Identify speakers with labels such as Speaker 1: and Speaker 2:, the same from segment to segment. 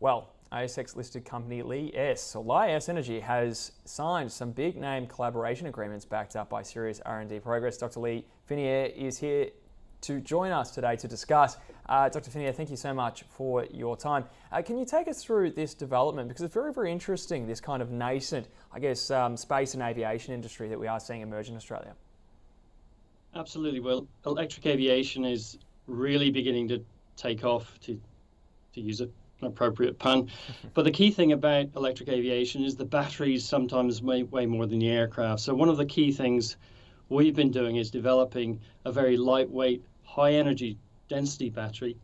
Speaker 1: Well, ASX-listed company Li-S Energy has signed some big-name collaboration agreements backed up by serious R&D progress. Dr. Lee Finniear is here to join us today to discuss. Dr. Finniear, thank you so much for your time. Can you take us through this development? Because it's very, very interesting, this kind of nascent, I guess, space and aviation industry that we are seeing emerge in Australia.
Speaker 2: Absolutely. Well, electric aviation is really beginning to take off, to use an appropriate pun. But the key thing about electric aviation is the batteries sometimes weigh more than the aircraft. So one of the key things we've been doing is developing a very lightweight, high energy density battery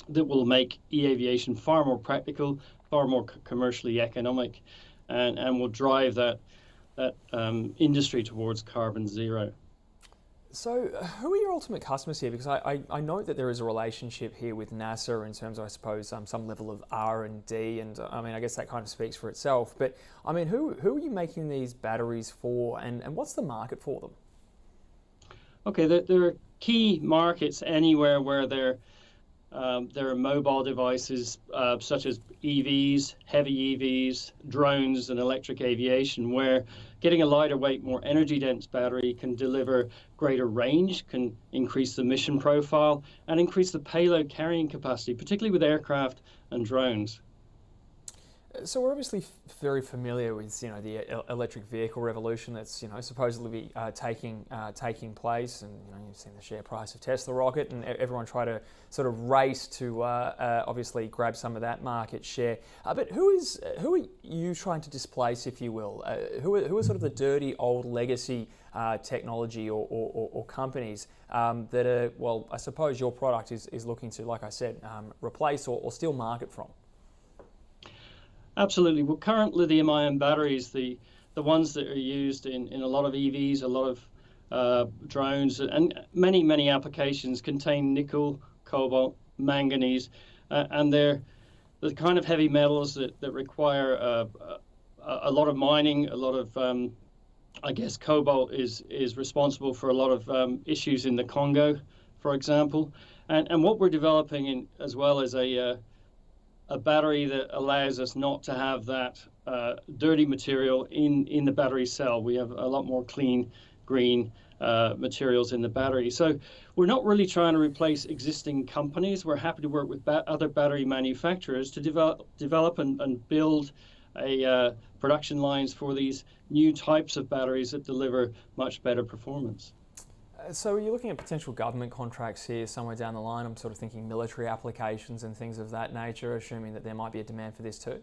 Speaker 2: that will make e-aviation far more practical, far more commercially economic, and will drive that industry towards carbon zero.
Speaker 1: So who are your ultimate customers here? Because I note that there is a relationship here with NASA in terms of, I suppose, some level of R&D, and I mean, I guess that kind of speaks for itself. But I mean, who are you making these batteries for, and what's the market for them?
Speaker 2: Okay, there are key markets anywhere where there are mobile devices such as EVs, heavy EVs, drones, and electric aviation, where getting a lighter weight, more energy dense battery can deliver greater range, can increase the mission profile, and increase the payload carrying capacity, particularly with aircraft and drones.
Speaker 1: So we're obviously very familiar with, the electric vehicle revolution that's, supposedly taking place, and you've seen the share price of Tesla rocket, and everyone try to sort of race to obviously grab some of that market share. But who are you trying to displace, if you will? Who are sort of the dirty old legacy technology or companies that are, well, I suppose your product is looking to, like I said, replace or steal market from?
Speaker 2: Absolutely. Well, current lithium-ion batteries, the ones that are used in a lot of EVs, a lot of drones, and many applications contain nickel, cobalt, manganese, and they're the kind of heavy metals that require a lot of mining, a lot of, I guess, cobalt is responsible for a lot of issues in the Congo, for example. And what we're developing as well is a battery that allows us not to have that dirty material in the battery cell. We have a lot more clean, green materials in the battery. So we're not really trying to replace existing companies. We're happy to work with other battery manufacturers to develop and build production lines for these new types of batteries that deliver much better performance.
Speaker 1: So are you looking at potential government contracts here somewhere down the line? I'm sort of thinking military applications and things of that nature, assuming that there might be a demand for this too.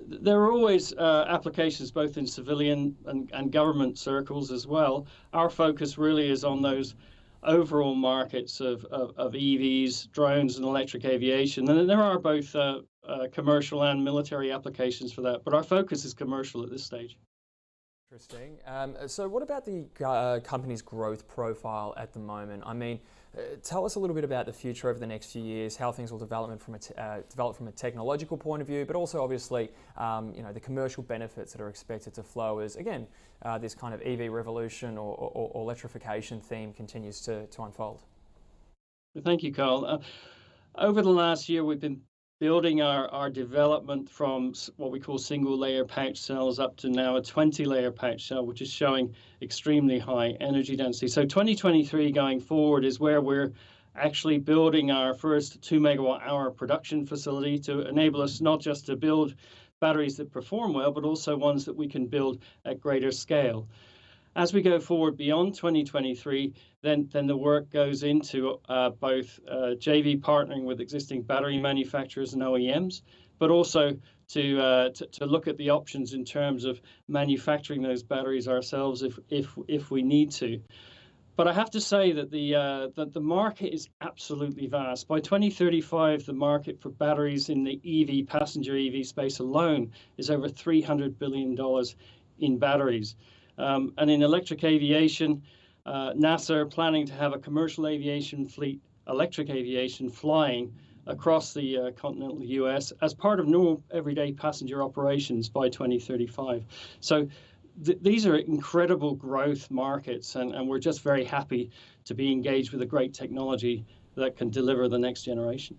Speaker 2: There are always applications both in civilian and government circles as well. Our focus really is on those overall markets of EVs, drones, and electric aviation. And there are both commercial and military applications for that, but our focus is commercial at this stage.
Speaker 1: Interesting. So what about the company's growth profile at the moment? I mean, tell us a little bit about the future over the next few years, how things will develop from a technological point of view, but also obviously, the commercial benefits that are expected to flow as, again, this kind of EV revolution or electrification theme continues to unfold.
Speaker 2: Thank you, Carl. Over the last year, we've been building our development from what we call single layer pouch cells up to now a 20-layer pouch cell, which is showing extremely high energy density. So 2023 going forward is where we're actually building our first 2 megawatt-hour production facility to enable us not just to build batteries that perform well, but also ones that we can build at greater scale. As we go forward beyond 2023, then the work goes into both JV partnering with existing battery manufacturers and OEMs, but also to look at the options in terms of manufacturing those batteries ourselves if we need to. But I have to say that the market is absolutely vast. By 2035, the market for batteries in the EV, passenger EV space alone is over $300 billion in batteries. And in electric aviation, NASA are planning to have a commercial aviation fleet, electric aviation, flying across the continental US as part of normal everyday passenger operations by 2035. So these are incredible growth markets, and we're just very happy to be engaged with a great technology that can deliver the next generation.